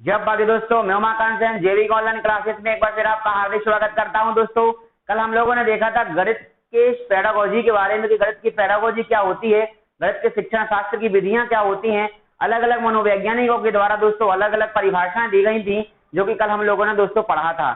जब बाकी दोस्तों मैं उमाकांत सेन जेवी ऑनलाइन क्लासेस में एक बार फिर आपका हार्दिक स्वागत करता हूं। दोस्तों कल हम लोगों ने देखा था गणित के पेडागोजी के बारे में कि गणित की पेडागोजी क्या होती है, गणित के शिक्षण शास्त्र की विधियां क्या होती हैं। अलग अलग मनोवैज्ञानिकों के द्वारा दोस्तों अलग अलग परिभाषाएं दी गई थी जो कि कल हम लोगों ने दोस्तों पढ़ा था।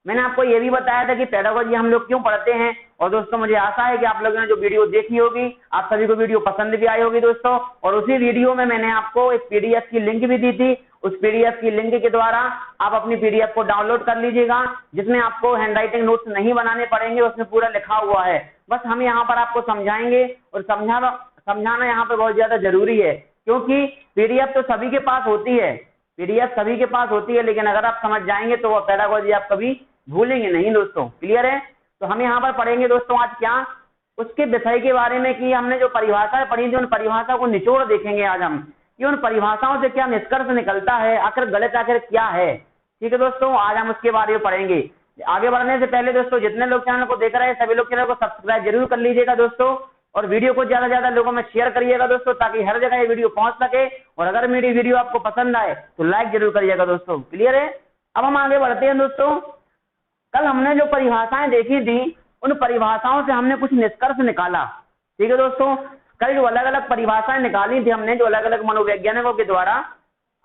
मैंने आपको ये भी बताया था कि पेडागोजी हम लोग क्यों पढ़ते हैं। और दोस्तों मुझे आशा है कि आप लोगों ने जो वीडियो देखी होगी आप सभी को वीडियो पसंद भी आई होगी दोस्तों। और उसी वीडियो में मैंने आपको एक पीडीएफ की लिंक भी दी थी। उस पीडीएफ की लिंक के द्वारा आप अपनी पीडीएफ को डाउनलोड कर लीजिएगा, जिसमें आपको हैंडराइटिंग नोट्स नहीं बनाने पड़ेंगे, उसमें पूरा लिखा हुआ है। बस हम यहाँ पर आपको समझाएंगे और समझाना यहाँ पर बहुत ज्यादा जरूरी है, क्योंकि पीडीएफ तो सभी के पास होती है, पीडीएफ सभी के पास होती है, लेकिन अगर आप समझ जाएंगे तो वो पेडागोजी आप कभी भूलेंगे नहीं दोस्तों। क्लियर है? तो हम यहाँ पर पढ़ेंगे दोस्तों आज क्या, उसके विषय के बारे में कि हमने जो परिभाषाएं पढ़ी थी उन परिभाषा को निचोड़ देखेंगे आज हम कि उन परिभाषाओं से क्या निष्कर्ष निकलता है, आखिर गणित आखिर क्या है। ठीक है दोस्तों, आज हम उसके बारे में पढ़ेंगे। आगे बढ़ने से पहले दोस्तों जितने लोग चैनल को देख रहे हैं सभी लोग चैनल को सब्सक्राइब जरूर कर लीजिएगा दोस्तों, और वीडियो को ज्यादा ज्यादा लोगों में शेयर करिएगा दोस्तों, ताकि हर जगह ये वीडियो पहुंच सके। और अगर मेरी वीडियो आपको पसंद आए तो लाइक जरूर करिएगा दोस्तों। क्लियर है? अब हम आगे बढ़ते हैं दोस्तों। कल हमने जो परिभाषाएं देखी थी उन परिभाषाओं से हमने कुछ निष्कर्ष निकाला। ठीक है दोस्तों, कल जो अलग अलग परिभाषाएं निकाली थी हमने, जो अलग अलग मनोवैज्ञानिकों के द्वारा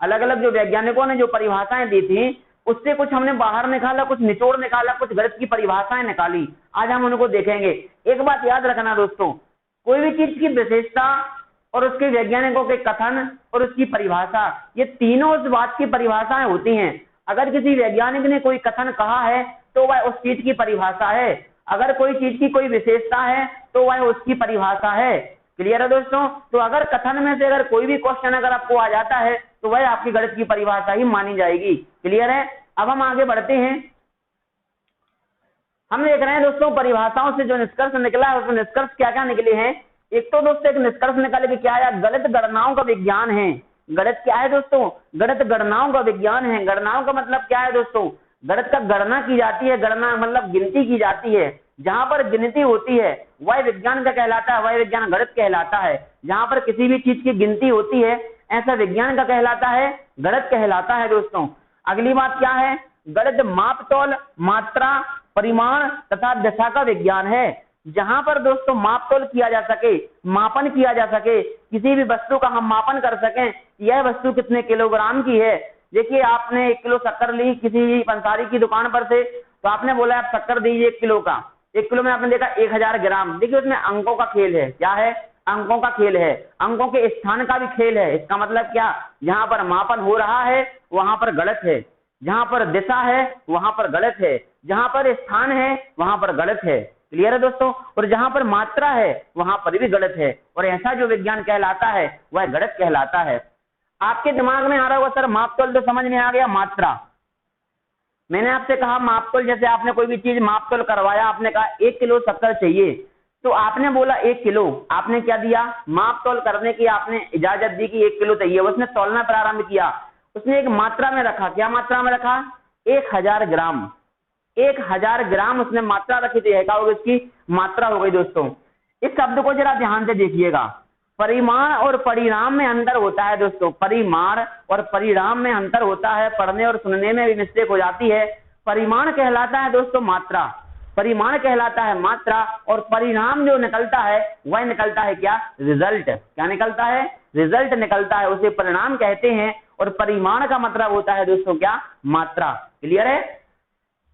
अलग अलग जो वैज्ञानिकों ने जो परिभाषाएं दी थी उससे कुछ हमने बाहर निकाला, कुछ निचोड़ निकाला, कुछ गणित की परिभाषाएं निकाली। आज हम उनको देखेंगे। एक बात याद रखना दोस्तों, कोई भी चीज की विशेषता और उसके वैज्ञानिकों के कथन और उसकी परिभाषा, ये तीनों उस बात की परिभाषाएं होती हैं। अगर किसी वैज्ञानिक ने कोई कथन कहा है तो वह उस चीज की परिभाषा है, अगर कोई चीज की कोई विशेषता है तो वह उसकी परिभाषा है। क्लियर है दोस्तों? तो अगर कथन में से अगर कोई भी क्वेश्चन अगर आपको आ जाता है तो वह आपकी गणित की परिभाषा ही मानी जाएगी। क्लियर है? अब हम आगे बढ़ते हैं। हम देख रहे हैं दोस्तों परिभाषाओं से जो निष्कर्ष निकला है उसमें निष्कर्ष क्या क्या निकले हैं। एक तो दोस्तों एक निष्कर्ष निकले कि क्या है, गणित गणनाओं का विज्ञान है। गणित क्या है दोस्तों? गणित गणनाओं का विज्ञान है। गणनाओं का मतलब क्या है दोस्तों? गणित का गणना की जाती है, गणना मतलब गिनती की जाती है। जहां पर गिनती होती है वह विज्ञान का कहलाता है, वह विज्ञान गणित कहलाता है। जहां पर किसी भी चीज की गिनती होती है ऐसा विज्ञान का कहलाता है, गणित कहलाता है दोस्तों। अगली बात क्या है? गणित मापतोल, मात्रा, परिमाण तथा दिशा का विज्ञान है। जहां पर दोस्तों मापतोल किया जा सके, मापन किया जा सके, किसी भी वस्तु का हम मापन कर सकें, यह वस्तु कितने किलोग्राम की है। देखिए आपने 1 किलो शक्कर ली किसी पंसारी की दुकान पर से, तो आपने बोला आप शक्कर दीजिए 1 किलो का, 1 किलो में आपने देखा 1000 ग्राम। देखिए उसमें अंकों का खेल है। क्या है? अंकों का खेल है, अंकों के स्थान का भी खेल है। इसका मतलब क्या? जहां पर मापन हो रहा है वहां पर गलत है, जहां पर दिशा है वहां पर गलत है, जहां पर स्थान है वहां पर गलत है। क्लियर है दोस्तों? और जहां पर मात्रा है वहां पर भी गलत है। और ऐसा जो विज्ञान कहलाता है वह गणित कहलाता है। आपके दिमाग में आ रहा होगा सर मापतोल तो समझ में आ गया, मात्रा मैंने आपसे कहा मापतोल, जैसे आपने कोई भी चीज मापतोल करवाया, आपने कहा 1 किलो शक्कर चाहिए, तो आपने बोला 1 किलो, आपने क्या दिया? मापतोल करने की आपने इजाजत दी कि 1 किलो चाहिए। उसने तौलना प्रारंभ किया, उसने एक मात्रा में रखा। क्या मात्रा में रखा? 1000 ग्राम। 1000 ग्राम उसने मात्रा रखी थी, क्या होगी इसकी मात्रा हो गई दोस्तों। इस शब्द को जरा ध्यान से देखिएगा, परिमाण और परिणाम में अंतर होता है दोस्तों, परिमाण और परिणाम में अंतर होता है। पढ़ने और सुनने में भी मिस्टेक हो जाती है। परिमाण कहलाता है दोस्तों मात्रा, परिमाण कहलाता है मात्रा, और परिणाम जो निकलता है वह निकलता है क्या? रिजल्ट। क्या निकलता है? रिजल्ट निकलता है, उसे परिणाम कहते हैं। और परिमाण का मतलब होता है दोस्तों क्या? मात्रा। क्लियर है?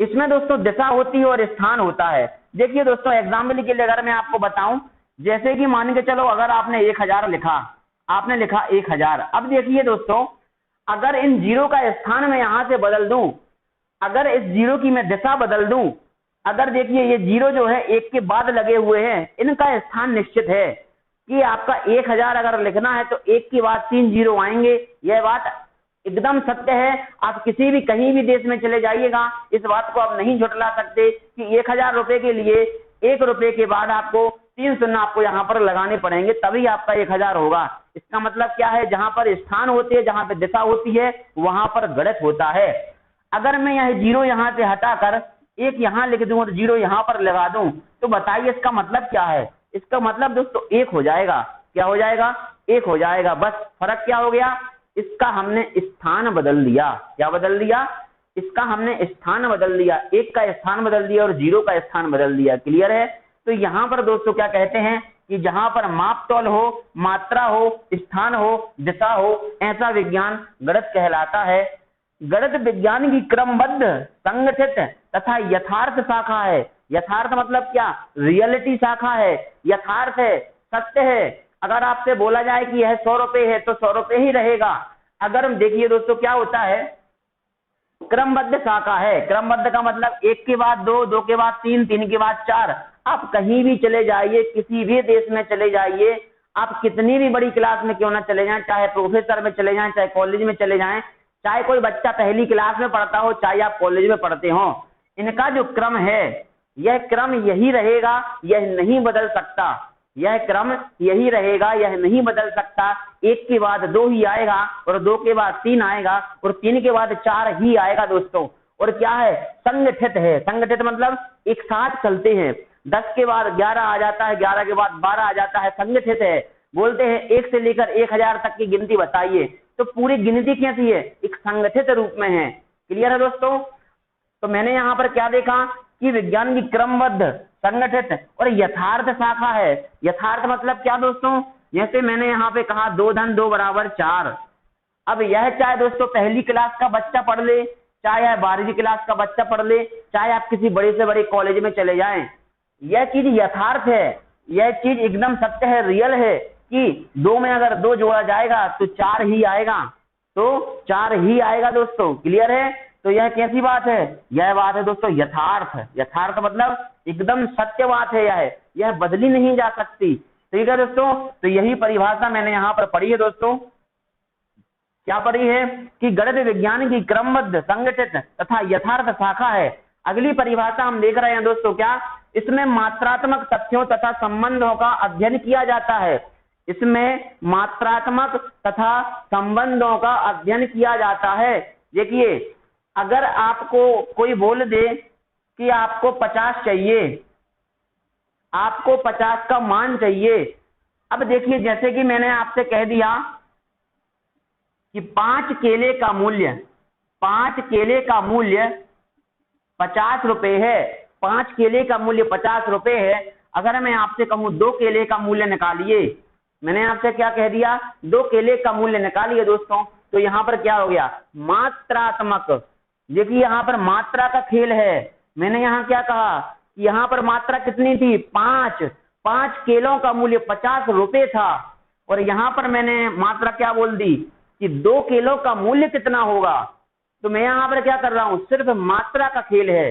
इसमें दोस्तों दिशा होती है और स्थान होता है। देखिए दोस्तों एग्जाम्पल के लिए अगर मैं आपको बताऊं, जैसे कि मान के चलो अगर आपने 1000 लिखा, आपने लिखा 1000। अब देखिए दोस्तों अगर इन जीरो का स्थान में यहां से बदल दूं, अगर इस जीरो की मैं दिशा बदल दूं, अगर देखिए ये जीरो जो है 1 के बाद लगे हुए हैं, इनका स्थान निश्चित है कि आपका 1000 अगर लिखना है तो 1 के बाद 3 जीरो आएंगे। यह बात एकदम सत्य है। आप किसी भी कहीं भी देश में चले जाइएगा, इस बात को आप नहीं झुठला सकते कि 1000 रुपए के लिए 1 रुपए के बाद आपको 3 शून्य आपको यहाँ पर लगाने पड़ेंगे, तभी आपका 1000 होगा। इसका मतलब क्या है? जहां पर स्थान होती है, जहां पर दिशा होती है, वहां पर गणित होता है। अगर मैं यह जीरो यहां से हटाकर 1 यहां लिख दूं और 0 यहां पर लगा दूं, तो बताइए इसका मतलब क्या है? इसका मतलब दोस्तों 1 हो जाएगा। क्या हो जाएगा? 1 हो जाएगा। बस फर्क क्या हो गया? इसका हमने स्थान बदल दिया। क्या बदल दिया? इसका हमने स्थान बदल दिया, 1 का स्थान बदल दिया और 0 का स्थान बदल दिया। क्लियर है? तो यहाँ पर दोस्तों क्या कहते हैं कि जहां पर माप तौल हो, मात्रा हो, स्थान हो, दिशा हो, ऐसा विज्ञान गणित कहलाता है। गणित विज्ञान की क्रमबद्ध, संगठित तथा यथार्थ शाखा है। यथार्थ मतलब क्या? रियलिटी शाखा है, यथार्थ है, सत्य है। अगर आपसे बोला जाए कि यह 100 रुपए है तो 100 रुपए ही रहेगा। अगर हम देखिए दोस्तों क्या होता है, क्रमबद्ध शाखा है। क्रमबद्ध का मतलब 1 के बाद 2, 2 के बाद 3, 3 के बाद 4। आप कहीं भी चले जाइए, किसी भी देश में चले जाइए, आप कितनी भी बड़ी क्लास में क्यों ना चले जाएं, चाहे प्रोफेसर में चले जाएं, चाहे कॉलेज में चले जाएं, चाहे कोई बच्चा पहली क्लास में पढ़ता हो, चाहे आप कॉलेज में पढ़ते हो, इनका जो क्रम है, यह क्रम यही रहेगा, यह नहीं बदल सकता। यह क्रम यही रहेगा, यह नहीं बदल सकता। 1 के बाद 2 ही आएगा और 2 के बाद 3 आएगा और 3 के बाद 4 ही आएगा दोस्तों। और क्या है? संगठित है। संगठित मतलब एक साथ चलते हैं। 10 के बाद 11 आ जाता है, 11 के बाद 12 आ जाता है, संगठित है। बोलते हैं 1 से लेकर 1000 तक की गिनती बताइए, तो पूरी गिनती कैसी है? एक संगठित रूप में है। क्लियर है दोस्तों? तो मैंने यहाँ पर क्या देखा कि विज्ञान की क्रमबद्ध, संगठित और यथार्थ शाखा है। यथार्थ मतलब क्या दोस्तों? जैसे मैंने यहाँ पे कहा 2 धन 2 बराबर 4। अब यह चाहे दोस्तों पहली क्लास का बच्चा पढ़ ले, चाहे यह 12वीं क्लास का बच्चा पढ़ ले, चाहे आप किसी बड़े से बड़े कॉलेज में चले जाएं, यह चीज यथार्थ है, यह चीज एकदम सत्य है, रियल है कि 2 में अगर 2 जोड़ा जाएगा तो 4 ही आएगा, तो 4 ही आएगा दोस्तों। क्लियर है? तो यह कैसी बात है? यह बात है दोस्तों यथार्थ। यथार्थ मतलब एकदम सत्य बात है, यह बदली नहीं जा सकती। ठीक है दोस्तों? तो यही परिभाषा मैंने यहाँ पर पढ़ी है दोस्तों। क्या पढ़ी है? कि गणित विज्ञान की क्रमबद्ध, संगठित तथा यथार्थ शाखा है। अगली परिभाषा हम देख रहे हैं दोस्तों, क्या? इसमें मात्रात्मक तथ्यों तथा संबंधों का अध्ययन किया जाता है। इसमें मात्रात्मक तथा संबंधों का अध्ययन किया जाता है। देखिए, अगर आपको कोई बोल दे कि आपको 50 चाहिए, आपको 50 का मान चाहिए। अब देखिए, जैसे कि मैंने आपसे कह दिया कि 5 केले का मूल्य 50 रुपए है। 5 केले का मूल्य 50 रुपए है। अगर मैं आपसे कहूं 2 केले का मूल्य निकालिए, मैंने आपसे क्या कह दिया? 2 केले का मूल्य निकालिए दोस्तों। तो यहां पर क्या हो गया? मात्रात्मक। देखिए, यहां पर मात्रा का खेल है। मैंने यहां क्या कहा? यहां पर मात्रा कितनी थी? 5 केलों का मूल्य 50 रुपए था। और यहां पर मैंने मात्रा क्या बोल दी कि 2 किलो का मूल्य कितना होगा। तो मैं यहाँ पर क्या कर रहा हूँ? सिर्फ मात्रा का खेल है,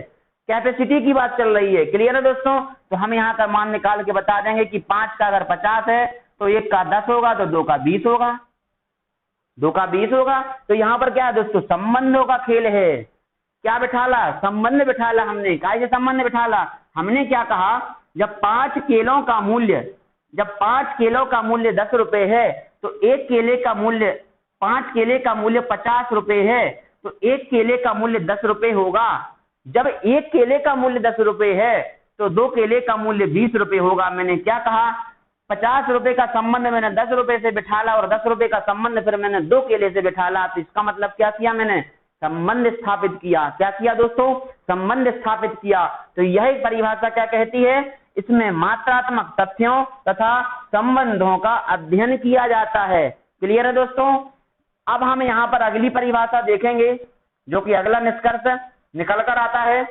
कैपेसिटी की बात चल रही है। क्लियर है दोस्तों? तो हम यहाँ का मान निकाल के बता देंगे कि 5 का अगर 50 है तो 1 का 10 होगा, तो 2 का 20 होगा, 2 का 20 होगा। तो यहाँ पर क्या है दोस्तों? संबंधों का खेल है। क्या बिठाला? संबंध बिठाला हमने। कैसे संबंध बिठाला? हमने क्या कहा? जब 5 किलो का मूल्य 10 रुपए है तो 1 केले का मूल्य 5 केले का मूल्य 50 रुपए है, तो 1 केले का मूल्य 10 रुपए होगा। जब 1 केले का मूल्य 10 रुपए है तो 2 केले का मूल्य 20 रुपए होगा। मैंने क्या कहा? 50 रुपए का संबंध मैंने 10 रुपए से बिठाला और 10 रुपए का संबंध फिर मैंने 2 केले से बिठाला। तो इसका मतलब क्या किया? मैंने संबंध स्थापित किया। क्या किया दोस्तों? संबंध स्थापित किया। तो यही परिभाषा क्या कहती है? इसमें मात्रात्मक तथ्यों तथा संबंधों का अध्ययन किया जाता है। क्लियर है दोस्तों? अब हम यहाँ पर अगली परिभाषा देखेंगे, जो कि अगला निष्कर्ष निकल कर आता है।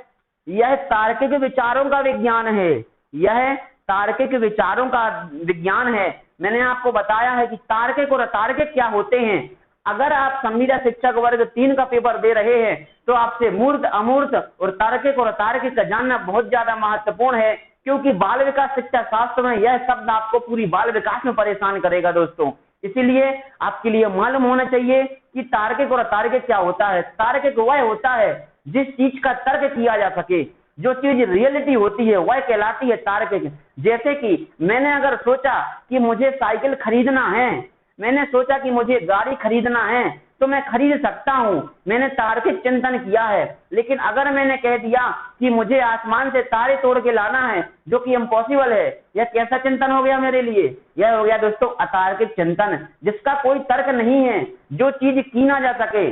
यह तार्किक विचारों का विज्ञान है। यह तार्किक विचारों का विज्ञान है। मैंने आपको बताया है कि तार्किक और अतार्किक क्या होते हैं। अगर आप संविदा शिक्षक वर्ग 3 का पेपर दे रहे हैं तो आपसे मूर्त, अमूर्त और तार्किक और अतार्किक का जानना बहुत ज्यादा महत्वपूर्ण है, क्योंकि बाल विकास शिक्षा शास्त्र में यह शब्द आपको पूरी बाल विकास में परेशान करेगा दोस्तों। इसीलिए आपके लिए मालूम होना चाहिए कि तार्किक और अतार्किक क्या होता है। तार्किक वह होता है जिस चीज का तर्क किया जा सके, जो चीज रियलिटी होती है वह कहलाती है तार्किक। जैसे कि मैंने अगर सोचा कि मुझे साइकिल खरीदना है, मैंने सोचा कि मुझे गाड़ी खरीदना है, तो मैं खरीद सकता हूं, मैंने तार्किक चिंतन किया है। लेकिन अगर मैंने कह दिया कि मुझे आसमान से तारे तोड़ के लाना है, जो कि इम्पॉसिबल है, यह कैसा चिंतन हो गया मेरे लिए? यह हो गया दोस्तों अतार्किक चिंतन, जिसका कोई तर्क नहीं है, जो चीज की ना जा सके।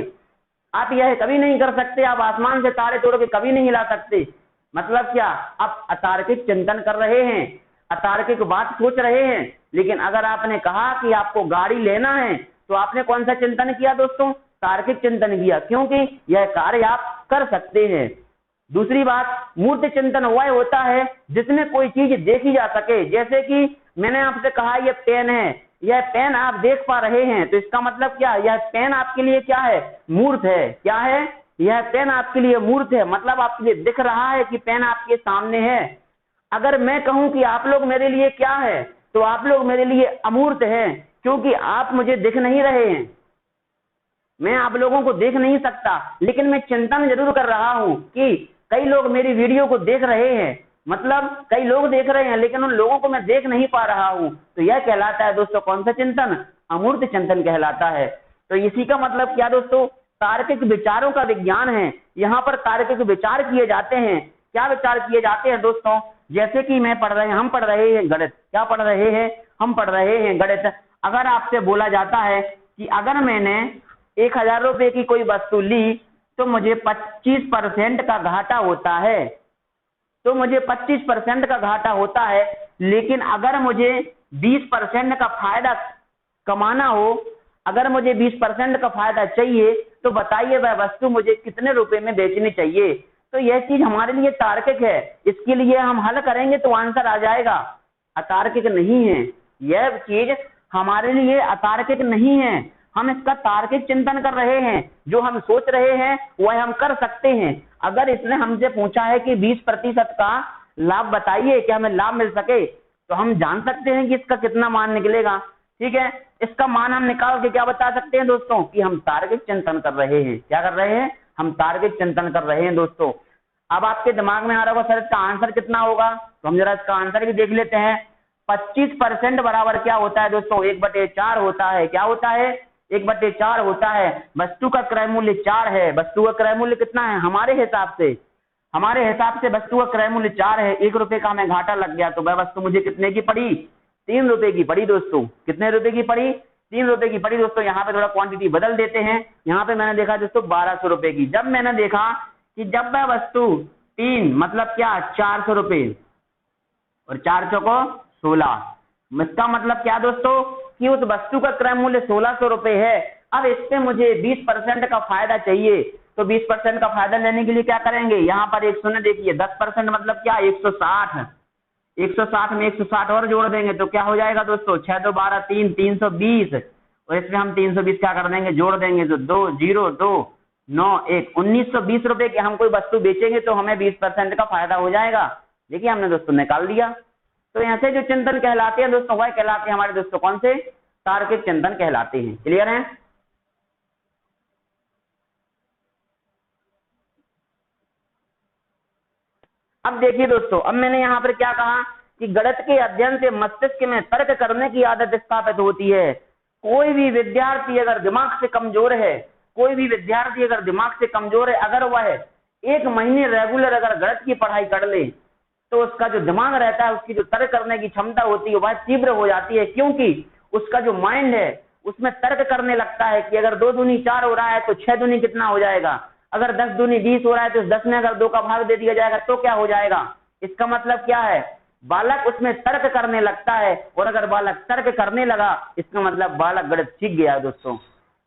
आप यह कभी नहीं कर सकते, आप आसमान से तारे तोड़ के कभी नहीं ला सकते। मतलब क्या? आप अतार्किक चिंतन कर रहे हैं, अतार्किक बात सोच रहे हैं। लेकिन अगर आपने कहा कि आपको गाड़ी लेना है, तो आपने कौन सा चिंतन किया दोस्तों? तार्किक चिंतन किया, क्योंकि यह कार्य आप कर सकते हैं। दूसरी बात, मूर्त चिंतन वह होता है जिसमें कोई चीज देखी जा सके। जैसे कि मैंने आपसे कहा यह पेन है, यह पेन आप देख पा रहे हैं, तो इसका मतलब क्या? यह पेन आपके लिए क्या है? मूर्त है। क्या है? यह पेन आपके लिए मूर्त है, मतलब आपके लिए दिख रहा है कि पेन आपके सामने है। अगर मैं कहूं कि आप लोग मेरे लिए क्या है, तो आप लोग मेरे लिए अमूर्त हैं, क्योंकि आप मुझे दिख नहीं रहे हैं, मैं आप लोगों को देख नहीं सकता। लेकिन मैं चिंतन जरूर कर रहा हूं कि कई लोग मेरी वीडियो को देख रहे हैं, मतलब कई लोग देख रहे हैं, लेकिन उन लोगों को मैं देख नहीं पा रहा हूं। तो यह कहलाता है दोस्तों कौन सा चिंतन? अमूर्त चिंतन कहलाता है। तो इसी का मतलब क्या दोस्तों? तार्किक विचारों का विज्ञान है। यहाँ पर तार्किक विचार किए जाते हैं। क्या विचार किए जाते हैं दोस्तों? जैसे कि हम पढ़ रहे हैं गणित। क्या पढ़ रहे हैं? हम पढ़ रहे हैं गणित। अगर आपसे बोला जाता है कि अगर मैंने 1000 रुपए की कोई वस्तु ली, तो मुझे 25% का घाटा होता है, तो मुझे 25% का घाटा होता है। लेकिन अगर मुझे 20% का फायदा कमाना हो, अगर मुझे 20% का फायदा चाहिए, तो बताइए वह वस्तु मुझे कितने रुपए में बेचनी चाहिए? तो यह चीज हमारे लिए तार्किक है, इसके लिए हम हल करेंगे तो आंसर आ जाएगा। अतार्किक नहीं है, यह चीज हमारे लिए अतार्किक नहीं है। हम इसका तार्किक चिंतन कर रहे हैं, जो हम सोच रहे हैं वह हम कर सकते हैं। अगर इसने हमसे पूछा है कि 20% का लाभ बताइए, क्या हमें लाभ मिल सके, तो हम जान सकते हैं कि इसका कितना मान निकलेगा। ठीक है, इसका मान हम निकाल के क्या बता सकते हैं दोस्तों? कि हम तार्किक चिंतन कर रहे हैं। क्या कर रहे हैं? हम तार्किक चिंतन कर रहे हैं दोस्तों। अब आपके दिमाग में आ रहा होगा सर इसका आंसर कितना होगा, तो हम जरा इसका आंसर भी देख लेते हैं। 25% बराबर क्या होता है दोस्तों? 1/4 होता है। क्या होता है? 1/4 होता है। वस्तु का क्रय मूल्य 4 है। वस्तु का क्रय मूल्य कितना है? हमारे हिसाब से वस्तु का क्रय मूल्य 4 है। 1 रुपए का हमें घाटा लग गया, तो वह वस्तु मुझे कितने की पड़ी? 3 रुपए की पड़ी दोस्तों। कितने रुपए की पड़ी? 3 रुपए की पड़ी दोस्तों। यहाँ पे थोड़ा क्वांटिटी बदल देते हैं। यहाँ पे मैंने देखा दोस्तों 1200 रुपए की। जब मैंने देखा कि जब वह वस्तु 3 मतलब क्या 400 रुपए और 4 चौको 16, इसका मतलब क्या दोस्तों? कि उस वस्तु का क्रय मूल्य 1600 रुपए है। अब इससे मुझे 20% का फायदा चाहिए, तो 20% का फायदा लेने के लिए क्या करेंगे? यहाँ पर एक शून्य देखिए, 10% मतलब क्या? 160। 160 में 160 और जोड़ देंगे तो क्या हो जाएगा दोस्तों? 6 2 12 3 320, और इसमें हम 320 क्या कर देंगे? जोड़ देंगे तो 2 0 2 9 1 1920 रुपए की हम कोई वस्तु बेचेंगे तो हमें 20% का फायदा हो जाएगा। देखिए हमने दोस्तों निकाल लिया। तो यहाँ से जो चिंतन कहलाते हैं दोस्तों, वह कहलाते हैं हमारे दोस्तों कौन से? तार्किक चिंतन कहलाते हैं। क्लियर है? अब देखिए दोस्तों, अब मैंने यहाँ पर क्या कहा कि गणित के अध्ययन से मस्तिष्क में तर्क करने की आदत स्थापित होती है। कोई भी विद्यार्थी अगर दिमाग से कमजोर है, अगर वह 1 महीने रेगुलर अगर गणित की पढ़ाई कर ले, तो उसका जो दिमाग रहता है, उसकी जो तर्क करने की क्षमता होती है वह तीव्र हो जाती है। क्योंकि उसका जो माइंड है उसमें तर्क करने लगता है कि अगर 2 दूनी 4 हो रहा है तो 6 दूनी कितना हो जाएगा, अगर 10 दूनी 20 हो रहा है तो 10 में अगर 2 का भाग दे दिया जाएगा तो क्या हो जाएगा। इसका मतलब क्या है? बालक उसमें तर्क करने लगता है, और अगर बालक तर्क करने लगा, इसका मतलब बालक गणित सीख गया दोस्तों।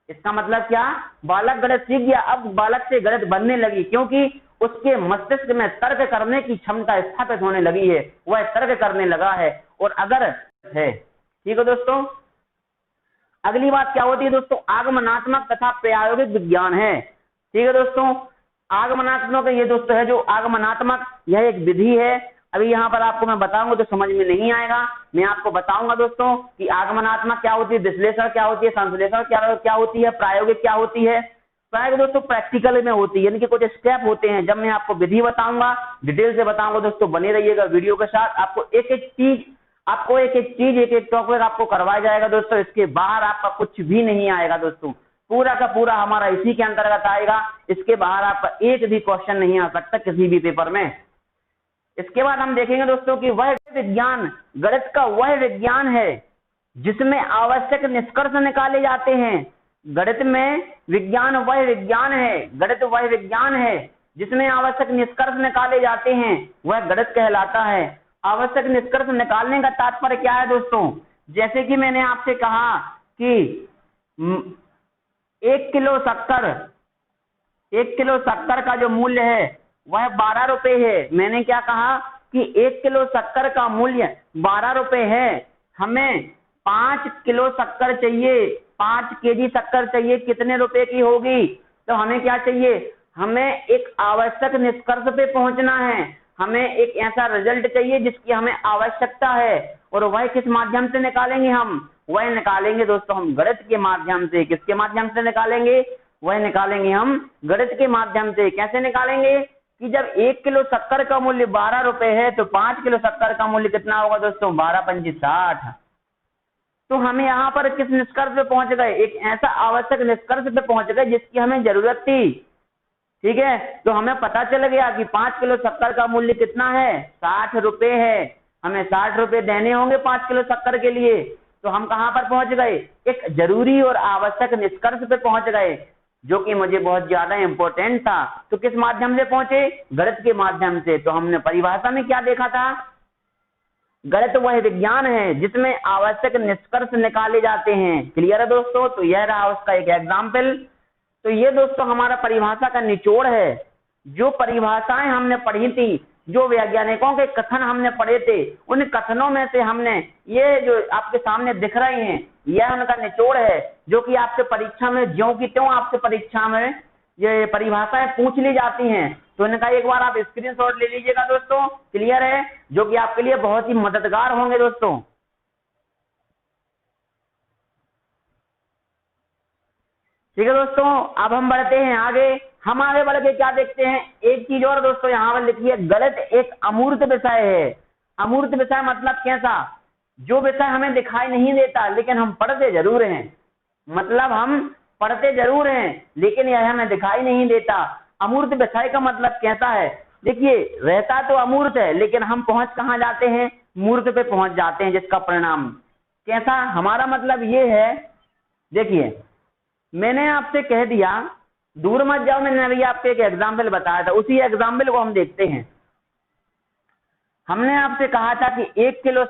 इसका मतलब क्या? बालक गणित सीख गया। अब बालक से गणित बनने लगी, क्योंकि उसके मस्तिष्क में तर्क करने की क्षमता स्थापित होने लगी है, वह तर्क करने लगा है। और अगर है, ठीक है दोस्तों। अगली बात क्या होती है दोस्तों? आगमनात्मक तथा प्रायोगिक विज्ञान है। ठीक है दोस्तों, आगमनात्मक ये दोस्तों है जो आगमनात्मक, यह एक विधि है। अभी यहाँ पर आपको मैं बताऊंगा तो समझ में नहीं आएगा, मैं आपको बताऊंगा दोस्तों कि आगमनात्मक क्या होती है, विश्लेषण क्या होती है, संश्लेषण क्या होती है, प्रायोगिक क्या होती है। प्रायोगिक दोस्तों प्रैक्टिकल में होती है, यानी कि कुछ स्टेप होते हैं। जब मैं आपको विधि बताऊंगा, डिटेल से बताऊंगा दोस्तों, बने रहिएगा वीडियो के साथ। आपको एक एक चीज एक एक टॉपिक आपको करवाया जाएगा दोस्तों। इसके बाहर आपका कुछ भी नहीं आएगा दोस्तों। पूरा का पूरा हमारा इसी के अंतर्गत आएगा। इसके बाहर आपका एक भी क्वेश्चन नहीं आ सकता किसी भी पेपर में। इसके बाद हम देखेंगे दोस्तों कि वह विज्ञान, गणित का वह विज्ञान है जिसमें आवश्यक निष्कर्ष निकाले जाते हैं। गणित में विज्ञान वह विज्ञान है, गणित वह विज्ञान है जिसमें आवश्यक निष्कर्ष निकाले जाते हैं, वह गणित कहलाता है। आवश्यक निष्कर्ष निकालने का तात्पर्य क्या है दोस्तों? जैसे कि मैंने आपसे कहा कि 1 किलो शक्कर का जो मूल्य है वह 12 रुपए है। मैंने क्या कहा कि 1 किलो शक्कर का मूल्य 12 रुपए है। हमें 5 किलो शक्कर चाहिए, 5 केजी शक्कर चाहिए, कितने रुपए की होगी? तो हमें क्या चाहिए? हमें एक आवश्यक निष्कर्ष पे पहुंचना है, हमें एक ऐसा रिजल्ट चाहिए जिसकी हमें आवश्यकता है। और वह किस माध्यम से निकालेंगे हम? वह निकालेंगे दोस्तों हम गणित के माध्यम से। किसके माध्यम से निकालेंगे? वह निकालेंगे हम गणित के माध्यम से। कैसे निकालेंगे? कि जब 1 किलो शक्कर का मूल्य 12 रुपए है तो 5 किलो शक्कर का मूल्य कितना होगा दोस्तों? 12 पंजी 60। तो हमें यहाँ पर किस निष्कर्ष पे पहुंच गए? एक ऐसा आवश्यक निष्कर्ष पे पहुंच गए जिसकी हमें जरूरत थी। ठीक है, तो हमें पता चल गया कि 5 किलो शक्कर का मूल्य कितना है? 60 रुपए है। हमें 60 रुपए देने होंगे 5 किलो शक्कर के लिए। तो हम कहां पर पहुंच गए? एक जरूरी और आवश्यक निष्कर्ष पे पहुंच गए जो कि मुझे बहुत ज्यादा इंपॉर्टेंट था। तो किस माध्यम से पहुंचे? गणित के माध्यम से। तो हमने परिभाषा में क्या देखा था? गणित वह विज्ञान है जिसमें आवश्यक निष्कर्ष निकाले जाते हैं। क्लियर है दोस्तों? तो यह रहा उसका एक एग्जाम्पल। तो ये दोस्तों हमारा परिभाषा का निचोड़ है। जो परिभाषाएं हमने पढ़ी थी, जो वैज्ञानिकों के कथन हमने पढ़े थे, उन कथनों में से हमने ये जो आपके सामने दिख रहे हैं, यह उनका निचोड़ है जो कि आपसे परीक्षा में ज्यों की त्यों आपसे परीक्षा में ये परिभाषाएं पूछ ली जाती हैं। तो इनका एक बार आप स्क्रीनशॉट ले लीजिएगा दोस्तों। क्लियर है? जो कि आपके लिए बहुत ही मददगार होंगे दोस्तों। ठीक है दोस्तों, अब हम बढ़ते हैं आगे। हम आगे बढ़ के क्या देखते हैं? एक चीज और दोस्तों यहाँ पर लिखिए, गणित एक अमूर्त विषय है। अमूर्त विषय मतलब कैसा? जो विषय हमें दिखाई नहीं देता लेकिन हम पढ़ते जरूर हैं। मतलब हम पढ़ते जरूर हैं लेकिन यह हमें दिखाई नहीं देता। अमूर्त विषय का मतलब कैसा है? देखिए, रहता तो अमूर्त है लेकिन हम पहुंच कहाँ जाते हैं? मूर्त पे पहुंच जाते हैं, जिसका परिणाम कैसा? हमारा मतलब ये है, देखिए मैंने आपसे कह दिया दूर मत जाओ, मैंने अभी आपको एक एग्जाम्पल बताया था, उसी एग्जाम्पल को हम देखते हैं। हमने आपसे कहा था कि 1 किलो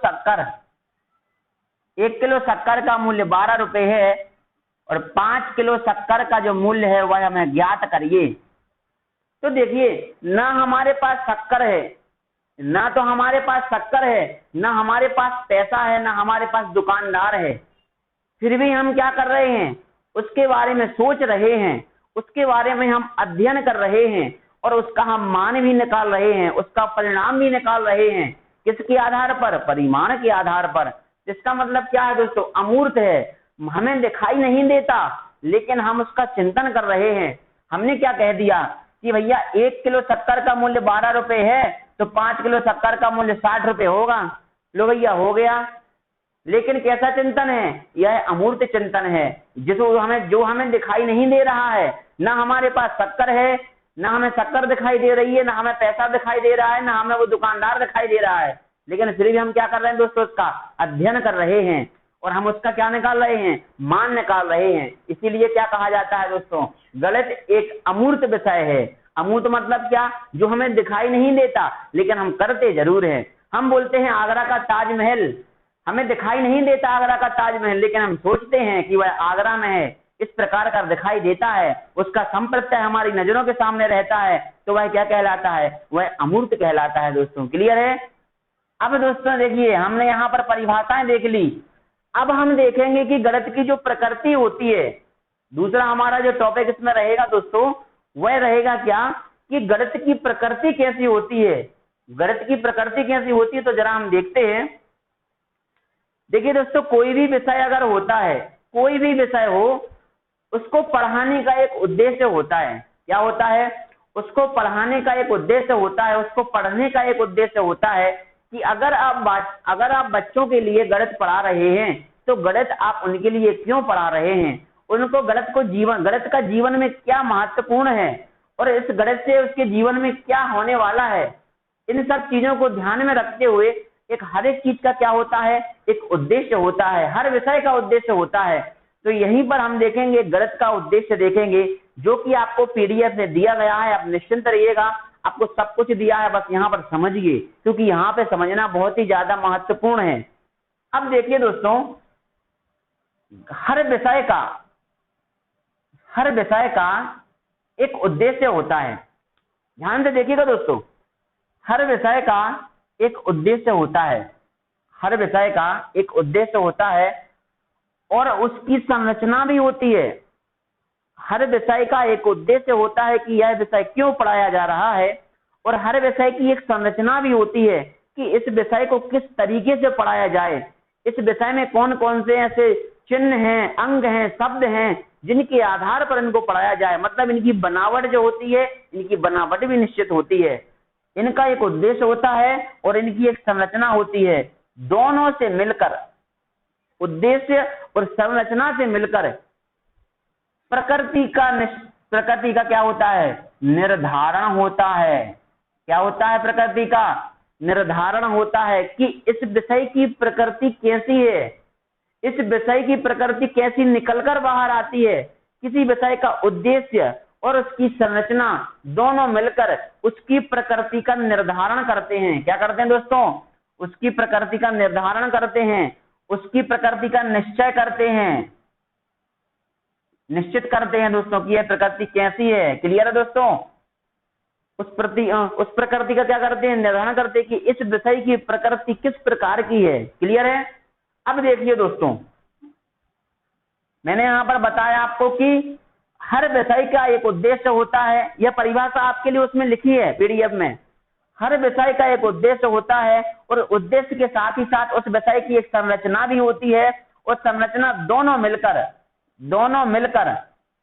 शक्कर का मूल्य 12 रुपए है और 5 किलो शक्कर का जो मूल्य है वह हमें ज्ञात करिए। तो देखिए, ना हमारे पास शक्कर है, ना तो हमारे पास शक्कर है, ना हमारे पास पैसा है, ना हमारे पास दुकानदार है। फिर भी हम क्या कर रहे हैं? उसके बारे में सोच रहे हैं, उसके बारे में हम अध्ययन कर रहे हैं और उसका हम मान भी निकाल रहे हैं, उसका परिणाम भी निकाल रहे हैं। किसके आधार पर? परिमाण के आधार पर। इसका मतलब क्या है दोस्तों? अमूर्त है, हमें दिखाई नहीं देता लेकिन हम उसका चिंतन कर रहे हैं। हमने क्या कह दिया कि भैया 1 किलो शक्कर का मूल्य 12 रुपए है तो 5 किलो शक्कर का मूल्य 60 रुपए होगा। लो भैया, हो गया। लेकिन कैसा चिंतन है? यह अमूर्त चिंतन है, जो हमें दिखाई नहीं दे रहा है। ना हमारे पास शक्कर है, ना हमें शक्कर दिखाई दे रही है, ना हमें पैसा दिखाई दे रहा है, ना हमें वो दुकानदार दिखाई दे रहा है, लेकिन फिर भी हम क्या कर रहे हैं दोस्तों? उसका अध्ययन कर रहे हैं और हम उसका क्या निकाल रहे हैं? मान निकाल रहे हैं। इसीलिए क्या कहा जाता है दोस्तों? गणित एक अमूर्त विषय है। अमूर्त मतलब क्या? जो हमें दिखाई नहीं देता लेकिन हम करते जरूर हैं। हम बोलते हैं आगरा का ताजमहल, हमें दिखाई नहीं देता आगरा का ताजमहल लेकिन हम सोचते हैं कि वह आगरा में है, इस प्रकार का दिखाई देता है, उसका संप्रत्यय हमारी नजरों के सामने रहता है, तो वह क्या कहलाता है? वह अमूर्त कहलाता है दोस्तों। क्लियर है? अब दोस्तों देखिए, हमने यहाँ पर परिभाषाएं देख ली। अब हम देखेंगे कि गणित की जो प्रकृति होती है, दूसरा हमारा जो टॉपिक इसमें रहेगा दोस्तों वह रहेगा क्या? कि गणित की प्रकृति कैसी होती है। गणित की प्रकृति कैसी होती है तो जरा हम देखते हैं। देखिए दोस्तों, कोई भी विषय अगर होता है, कोई भी विषय हो, उसको पढ़ाने का एक उद्देश्य होता है। क्या होता है? उसको पढ़ाने का एक उद्देश्य होता है, उसको पढ़ने का एक उद्देश्य होता है कि अगर आप बच्चों के लिए गणित पढ़ा रहे हैं तो गणित आप उनके लिए क्यों पढ़ा रहे हैं? उनको गणित का जीवन में क्या महत्वपूर्ण है और इस गणित से उसके जीवन में क्या होने वाला है, इन सब चीजों को ध्यान में रखते हुए हर एक चीज का क्या होता है, एक उद्देश्य होता है, हर विषय का उद्देश्य होता है। तो यहीं पर हम देखेंगे गणित का उद्देश्य देखेंगे, जो कि आपको पीडीएफ में दिया गया है। आप निश्चिंत रहिएगा, आपको सब कुछ दिया है, बस यहाँ पर समझिए, क्योंकि यहाँ पे समझना बहुत ही ज्यादा महत्वपूर्ण है। अब देखिए दोस्तों, हर विषय का एक उद्देश्य होता है। ध्यान से देखिएगा दोस्तों, हर विषय का एक उद्देश्य होता है, हर विषय का एक उद्देश्य होता है और उसकी संरचना भी होती है। हर विषय का एक उद्देश्य होता है कि यह विषय क्यों पढ़ाया जा रहा है, और हर विषय की एक संरचना भी होती है कि इस विषय को किस तरीके से पढ़ाया जाए, इस विषय में कौन कौन से ऐसे चिन्ह हैं, अंग हैं, शब्द हैं जिनके आधार पर इनको पढ़ाया जाए। मतलब इनकी बनावट जो होती है, इनकी बनावट भी निश्चित होती है, इनका एक उद्देश्य होता है और इनकी एक संरचना होती है। दोनों से मिलकर, उद्देश्य और संरचना से मिलकर प्रकृति का क्या होता है, निर्धारण होता है। क्या होता है, प्रकृति का निर्धारण होता है कि इस विषय की प्रकृति कैसी है, इस विषय की प्रकृति कैसी निकलकर बाहर आती है। किसी विषय का उद्देश्य और उसकी संरचना दोनों मिलकर उसकी प्रकृति का निर्धारण करते हैं। क्या करते हैं दोस्तों, उसकी प्रकृति का निर्धारण करते हैं, उसकी प्रकृति का निश्चय करते हैं, निश्चित करते हैं दोस्तों कि यह प्रकृति कैसी है। क्लियर है दोस्तों, उस प्रकृति का क्या करते हैं, निर्धारण करते हैं कि इस विषय की प्रकृति किस प्रकार की है। क्लियर है। अब देखिए दोस्तों, मैंने यहां पर बताया आपको कि हर विषय का एक उद्देश्य होता है। यह परिभाषा आपके लिए उसमें लिखी है पीडीएफ में। हर विषय का एक उद्देश्य होता है और उद्देश्य के साथ ही साथ उस विषय की एक संरचना भी होती है, और संरचना दोनों मिलकर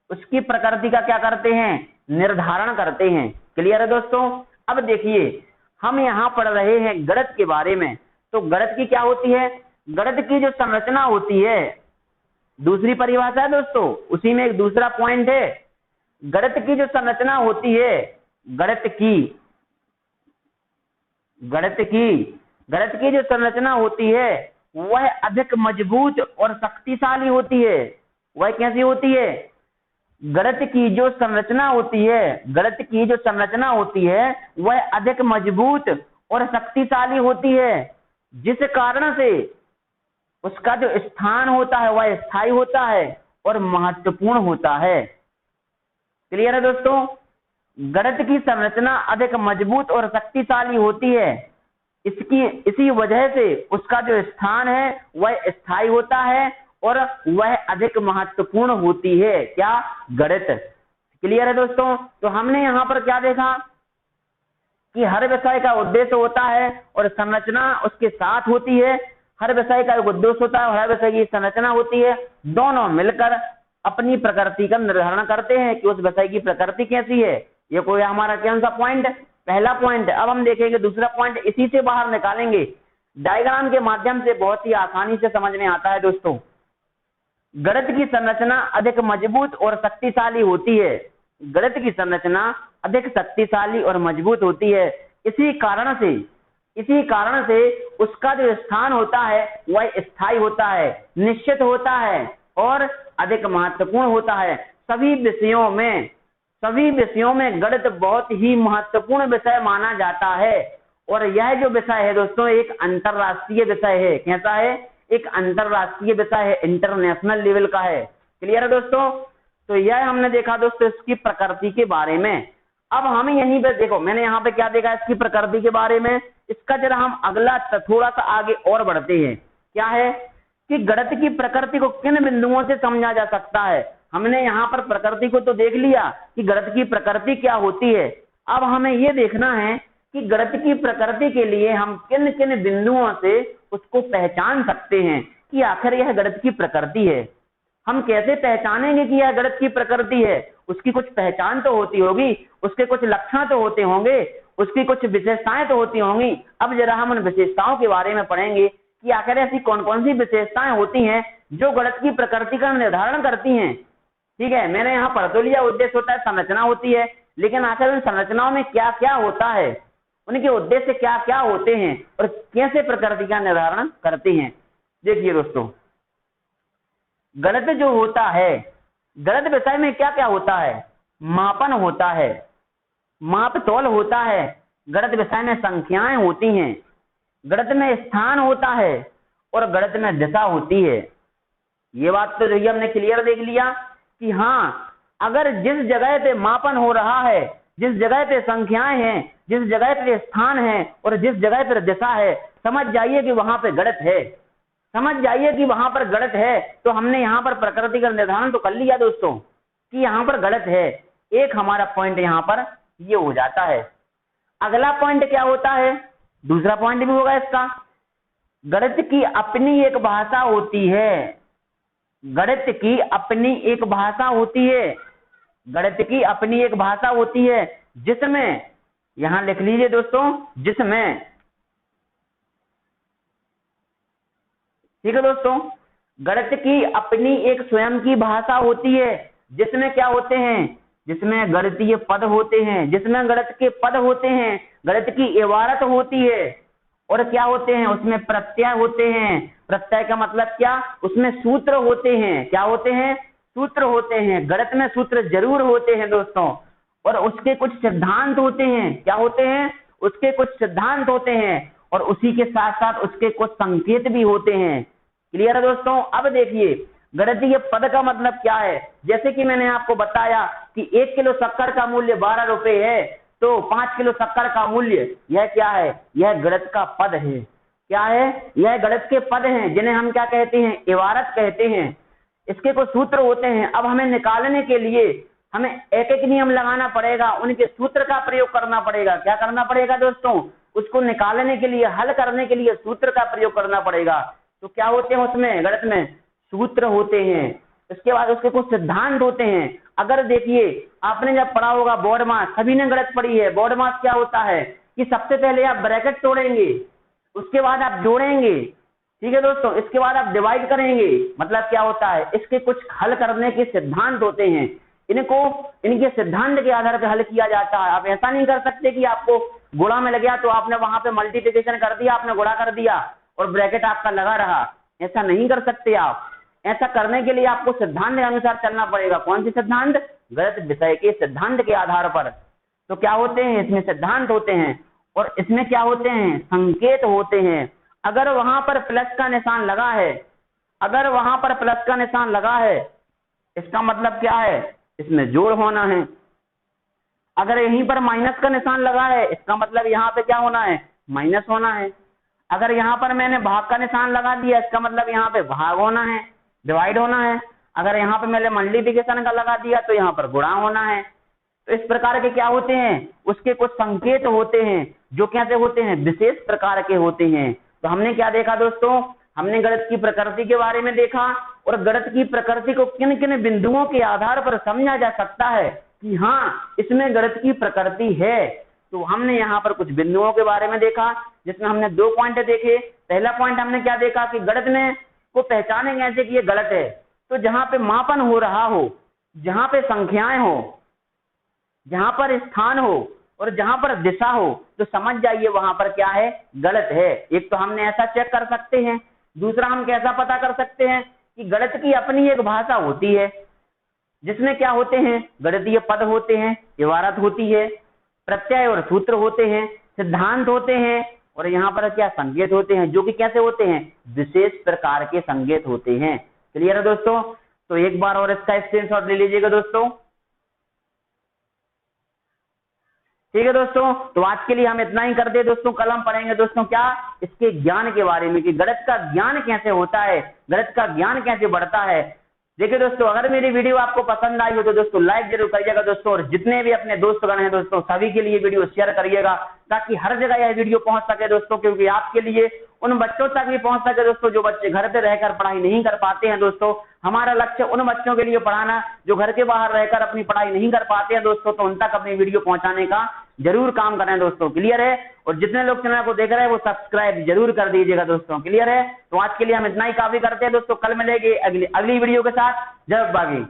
उसकी प्रकृति का क्या करते हैं, निर्धारण करते हैं। क्लियर है दोस्तों। अब देखिए, हम यहाँ पढ़ रहे हैं गणित के बारे में। तो गणित की क्या होती है, गणित की जो संरचना होती है, दूसरी परिभाषा है दोस्तों, उसी में एक दूसरा पॉइंट है। गणित की जो संरचना होती है, गणित की जो संरचना होती है वह अधिक मजबूत और शक्तिशाली होती है। वह कैसी होती है, गणित की जो संरचना होती है वह अधिक मजबूत और शक्तिशाली होती है, जिस कारण से उसका जो स्थान होता है वह स्थायी होता है और महत्वपूर्ण होता है। क्लियर है दोस्तों। गणित की संरचना अधिक मजबूत और शक्तिशाली होती है, इसी वजह से उसका जो स्थान है वह स्थायी होता है और वह अधिक महत्वपूर्ण होती है। क्या, गणित। क्लियर है दोस्तों। तो हमने यहाँ पर क्या देखा कि हर विषय का उद्देश्य होता है और संरचना उसके साथ होती है। हर विषय का एक उद्देश्य होता है और हर विषय की संरचना होती है। दोनों मिलकर अपनी प्रकृति का निर्धारण करते हैं कि उस विषय की प्रकृति कैसी है। ये कोई हमारा कौन सा पॉइंट, पहला पॉइंट। अब हम देखेंगे दूसरा पॉइंट, इसी से बाहर निकालेंगे। डायग्राम के माध्यम से बहुत ही आसानी से समझ में आता है दोस्तों। गणित की संरचना अधिक मजबूत और शक्तिशाली होती है। गणित की संरचना अधिक शक्तिशाली और मजबूत होती है। इसी कारण से उसका जो स्थान होता है वह स्थायी होता है, निश्चित होता है और अधिक महत्वपूर्ण होता है। सभी विषयों में गणित बहुत ही महत्वपूर्ण विषय माना जाता है। और यह जो विषय है दोस्तों एक अंतरराष्ट्रीय विषय है। कैसा है, एक अंतरराष्ट्रीय विषय है, इंटरनेशनल लेवल का है। क्लियर है दोस्तों। तो यह हमने देखा दोस्तों इसकी प्रकृति के बारे में। अब हम यहीं पे देखो, मैंने यहाँ पे क्या देखा इसकी प्रकृति के बारे में। इसका जरा हम अगला थोड़ा सा आगे और बढ़ते हैं। क्या है कि गणित की प्रकृति को किन बिंदुओं से समझा जा सकता है। हमने यहाँ पर प्रकृति को तो देख लिया कि गणित की प्रकृति क्या होती है। अब हमें ये देखना है कि गणित की प्रकृति के लिए हम किन किन बिंदुओं से उसको पहचान सकते हैं कि आखिर यह गणित की प्रकृति है। हम कैसे पहचानेंगे कि यह गणित की प्रकृति है। उसकी कुछ पहचान तो होती होगी, उसके कुछ लक्षण तो होते होंगे, उसकी कुछ विशेषताएं तो होती होंगी। अब जरा हम उन विशेषताओं के बारे में पढ़ेंगे कि आखिर ऐसी कौन कौन सी विशेषताएं होती हैं जो गणित की प्रकृति का निर्धारण करती हैं। ठीक है, मैंने यहाँ पढ़ तो लिया, उद्देश्य होता है, संरचना होती है, लेकिन आखिर उन संरचनाओं में क्या क्या होता है, उनके उद्देश्य क्या क्या होते हैं और कैसे प्रकृति का निर्धारण करते हैं। देखिए दोस्तों, गणित जो होता है, गणित विषय में क्या क्या होता है, मापन होता है, माप तोल होता है, गणित विषय में संख्याएं होती हैं, गणित में स्थान होता है और गणित में दिशा होती है। ये बात तो जो हमने क्लियर देख लिया कि हाँ, अगर जिस जगह पे मापन हो रहा है, जिस जगह पे संख्याएं हैं, जिस जगह पे स्थान है और जिस जगह पे दिशा है, समझ जाइए कि वहां पे गणित है, समझ जाइए कि वहां पर गणित है। तो हमने यहाँ पर प्रकृति का निर्धारण तो कर लिया दोस्तों कि यहाँ पर गणित है। एक हमारा पॉइंट यहाँ पर ये हो जाता है। अगला पॉइंट क्या होता है, दूसरा पॉइंट भी होगा इसका, गणित की अपनी एक भाषा होती है, गणित की अपनी एक भाषा होती है, गणित की अपनी एक भाषा होती है, जिसमें, यहां लिख लीजिए दोस्तों, जिसमें, ठीक है दोस्तों, गणित की अपनी एक स्वयं की भाषा होती है, जिसमें क्या होते हैं, जिसमें गणितीय पद होते हैं, जिसमें गणित के पद होते हैं, गणित की इबारत होती है और क्या होते हैं, उसमें प्रत्यय होते हैं। प्रत्यय का मतलब क्या, उसमें सूत्र होते हैं। क्या होते हैं, सूत्र होते हैं। गणित में सूत्र जरूर होते हैं दोस्तों, और उसके कुछ सिद्धांत होते हैं। क्या होते हैं, उसके कुछ सिद्धांत होते हैं और उसी के साथ साथ उसके कुछ संकेत भी होते हैं। क्लियर है दोस्तों। अब देखिए, गणितीय पद का मतलब क्या है, जैसे कि मैंने आपको बताया कि 1 किलो शक्कर का मूल्य 12 रुपए है, तो 5 किलो शक्कर का मूल्य, यह क्या है, यह गणित का पद है। क्या है, यह गणित के पद हैं, जिन्हें हम क्या कहते हैं, इबारत कहते हैं। इसके कुछ सूत्र होते हैं। अब हमें निकालने के लिए हमें एक एक नियम लगाना पड़ेगा, उनके सूत्र का प्रयोग करना पड़ेगा। क्या करना पड़ेगा दोस्तों, उसको निकालने के लिए, हल करने के लिए सूत्र का प्रयोग करना पड़ेगा। तो क्या होते हैं उसमें, गणित में सूत्र होते हैं। इसके बाद उसके कुछ सिद्धांत होते हैं। अगर देखिए, आपने जब पढ़ा होगा बोर्ड मास, सभी ने गणित पढ़ी है। बोर्ड मास क्या होता है कि सबसे पहले आप ब्रैकेट तोड़ेंगे, उसके बाद आप जोड़ेंगे, ठीक है दोस्तों, इसके बाद आप डिवाइड करेंगे। मतलब क्या होता है, इसके कुछ हल करने के सिद्धांत होते हैं। इनको, इनके सिद्धांत के आधार पर हल किया जाता है। आप ऐसा नहीं कर सकते कि आपको गुणा में लग गया तो आपने वहां पे मल्टीप्लिकेशन कर दिया, आपने गुणा कर दिया और ब्रैकेट आपका लगा रहा। ऐसा नहीं कर सकते आप। ऐसा करने के लिए आपको सिद्धांत के अनुसार चलना पड़ेगा। कौन से सिद्धांत, गणित विषय के सिद्धांत के आधार पर। तो क्या होते हैं, इसमें सिद्धांत होते हैं और इसमें क्या होते हैं, संकेत होते हैं। अगर वहां पर प्लस का निशान लगा है, अगर वहां पर प्लस का निशान लगा है, इसका मतलब क्या है, इसमें जोड़ होना है। अगर यहीं पर माइनस का निशान लगा है, इसका मतलब यहाँ पे क्या होना है, माइनस होना है। अगर यहाँ पर मैंने भाग का निशान लगा दिया, इसका मतलब यहाँ पे भाग होना है, डिवाइड होना है। अगर यहाँ पे मैंने मल्टीप्लिकेशन का लगा दिया तो यहाँ पर गुणा होना है। तो इस प्रकार के क्या होते हैं, उसके कुछ संकेत होते हैं, जो कैसे होते हैं, विशेष प्रकार के होते हैं। तो हमने क्या देखा दोस्तों, हमने गणित की प्रकृति के बारे में देखा और गणित की प्रकृति को किन किन बिंदुओं के आधार पर समझा जा सकता है कि हाँ, इसमें गणित की प्रकृति है। तो हमने यहाँ पर कुछ बिंदुओं के बारे में देखा, जिसमें हमने 2 पॉइंट देखे। पहला पॉइंट हमने क्या देखा कि गणित में को पहचाने कैसे कि ये गलत है। तो जहां पे मापन हो रहा हो, जहां पे संख्याएं हो, जहां पर स्थान हो और जहां पर दिशा हो, तो समझ जाइए वहां पर क्या है, गलत है। एक तो हमने ऐसा चेक कर सकते हैं। दूसरा हम कैसा पता कर सकते हैं कि गणित की अपनी एक भाषा होती है, जिसमें क्या होते हैं, गणितीय पद होते हैं, इबारत होती है, प्रत्यय और सूत्र होते हैं, सिद्धांत होते हैं और यहाँ पर क्या संकेत होते हैं, जो कि कैसे होते हैं, विशेष प्रकार के संकेत होते हैं। क्लियर है दोस्तों। तो एक बार और इसका स्क्रीनशॉट ले लीजिएगा दोस्तों। ठीक है दोस्तों, तो आज के लिए हम इतना ही करते हैं दोस्तों। कल हम पढ़ेंगे दोस्तों क्या, इसके ज्ञान के बारे में कि गणित का ज्ञान कैसे होता है, गणित का ज्ञान कैसे बढ़ता है। देखिए दोस्तों, अगर मेरी वीडियो आपको पसंद आई हो तो दोस्तों लाइक जरूर करिएगा दोस्तों, और जितने भी अपने दोस्तगण हैं दोस्तों सभी के लिए वीडियो शेयर करिएगा, ताकि हर जगह यह वीडियो पहुंच सके दोस्तों। क्योंकि आपके लिए उन बच्चों तक भी पहुंच सके दोस्तों जो बच्चे घर पे रहकर पढ़ाई नहीं कर पाते हैं दोस्तों। हमारा लक्ष्य उन बच्चों के लिए पढ़ाना जो घर के बाहर रहकर अपनी पढ़ाई नहीं कर पाते हैं दोस्तों, तो उन तक अपनी वीडियो पहुंचाने का जरूर काम करें दोस्तों। क्लियर है। और जितने लोग चैनल को देख रहे हैं वो सब्सक्राइब जरूर कर दीजिएगा दोस्तों। क्लियर है। तो आज के लिए हम इतना ही काफी करते हैं दोस्तों। कल मिलेंगे अगली वीडियो के साथ। जय बागी।